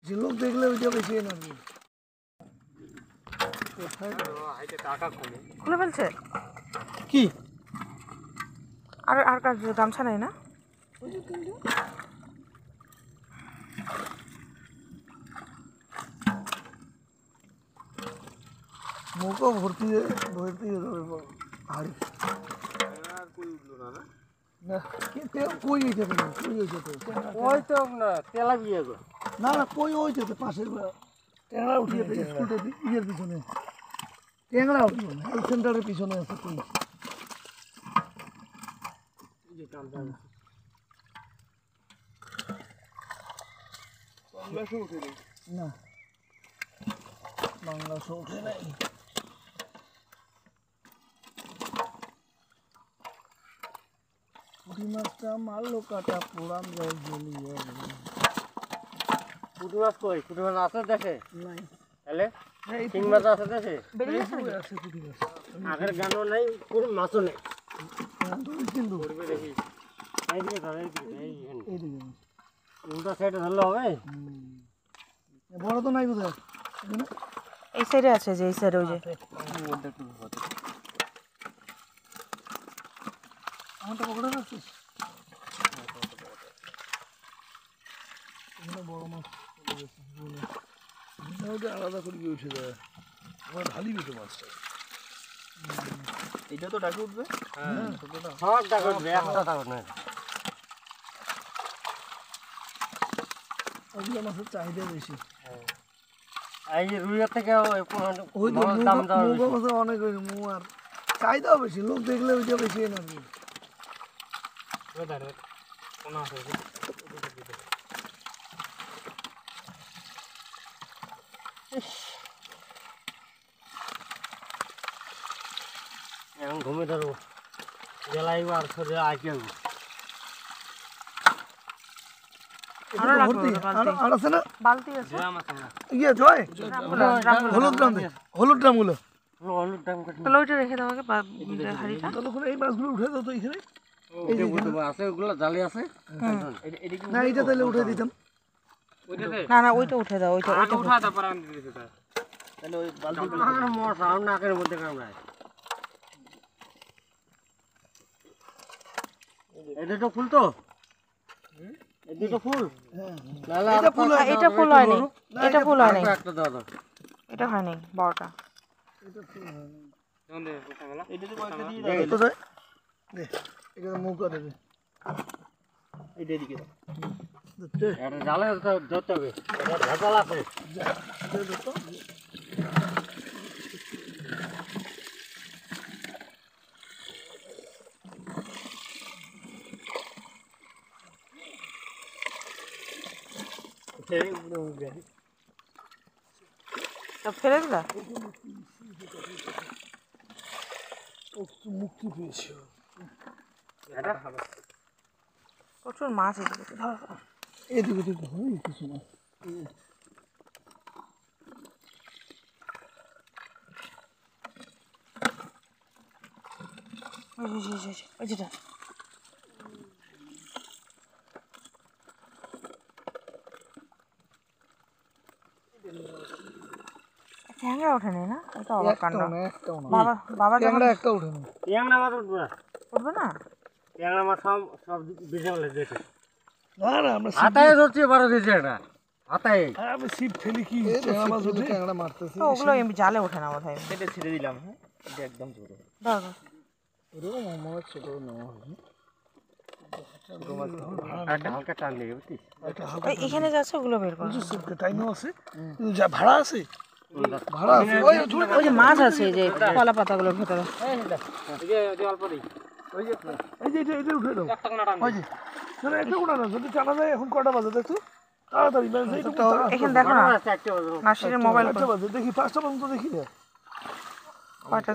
যে লোক দেখলে ওইটা বেশি না খুলে ফেলছে কি আর আর কাজ গামছা নাই না মুখও ভর্তি ভর্তি হাড়ি আর কই উঠলো না না না কই হয়েছে কই হয়েছে ওই তো না তেলা বিয়ে গো না না কই হয়েছে পাশের ট্যাংরা উঠিয়ে স্কুলটা ইয়ের পিছনে ট্যাংরা উঠিয়ে এই সেন্টারের পিছনে আছে কই না বাংলা শো উঠে নাই পুঁটি মাছটা মারলো কাটা পোড়াম যায় জ্বলিয়ে পুঁটি মাছ কই পুঁটি মাছ আছে দেখে নাই তাহলে শিং মাছ আছে দেখে আছে পুঁটি মাছ আগের গানও নাই কোনো মাছও নেই কিন্তু করবে দেখি এইদিকে ধর এইদিকে উল্টা সাইডে ধরলে হবে বড় তো নাই বোধহয় এই সাইডে আছে যে এই সাইডে ওই যে আমারটা পকড়ে রাখছিস এখানে বড় মাছ ওটা আলাদা করে উঠে যায় আমার ঢালিবি তো মাছটা এটা তো ডাকে উঠবে সব ডাকে উঠবে একটা ডাকে না ওগুলো মাছের চাহিদা বেশি এই যে রুইয়ের থেকে ওই তো দাম দেওয়া মুগা মাছে অনেক হয়েছে মুগ আর চাহিদাও বেশি লোক দেখলে ওইটা বেশি না এখন ঘুমে ধরবো গেলাইব আর সরে আগে আরো ভর্তি আর আছে না বালতি আছে ইয়ে জয় হলুদ ড্রাম হলুদ ড্রামগুলো হলুদ দাম তাহলে ওইটা রেখে দাও আগে হাড়িটা তাহলে ওখানে এই মাছগুলো উঠে দাও তো এখানে আছে ওগুলো জালি আছে না এইটা তাহলে উঠে দিতাম না না ওইটা উঠে দাও ওইটা ওইটা উঠা তারপর আমি দিতে তাহলে ওই বালতি মশা নাকের মধ্যে কামড়ায় এই দুটো ফুল তো এই দুটো ফুল এটা ফুল এটা ফুল হয়নি এটা ফুল হয়নি একটা দাও দাও এটা হয়নি বড়টা এটা তো কয়েকটা দিয়ে দাও তো জয় দে এটা মুখটা দেবে এইটা দিকে দাও দে এটা জালে ধরতে হবে এটা ভেজাল আছে দে তো ফেলে দিলা মুক্তি পেয়েছি প্রচুর মাছ এদিকে এদিকে দিকে হয় কিছু না ওই যেটা ট্যাংরা ওঠেনি না এটা অবাক কাণ্ড বাবা বাবা ট্যাংরা একটা ওঠেনি ট্যাংরা মাছ উঠবে না উঠবে না ট্যাংরা মাছ সব সব বেঁচে গেলে দেখে না না আমরা হাতায় ধরছি বড় দিয়েছে এটা হাতায় আমি ছিপ ফেলি কি ট্যাংরা মাছ উঠে ট্যাংরা মারতেছি তো ওগুলো এমনি জালে ওঠে না বোধহয় এটা ছেড়ে দিলাম হ্যাঁ এটা একদম ছোট দাও এরকম আমার ছোট নেওয়া হবে একটা হালকা টান লেগে বুঝছিস এখানে যাচ্ছে ওগুলো বের করো টাইমও আছে কিন্তু যা ভাড়া আছে ভাড়া আছে ওই যে মাছ আছে যে কলা পাতাগুলোর ভেতরে অল্প দিই এই যে এটা উঠে দাও ওই যে না একটা উঠা না যদি টানা যায় এখন কটা বাজে দেখো তাড়াতাড়ি এখানে দেখো না নাসিরের মোবাইল বাজে দেখি 5টা পর্যন্ত দেখি কয়টা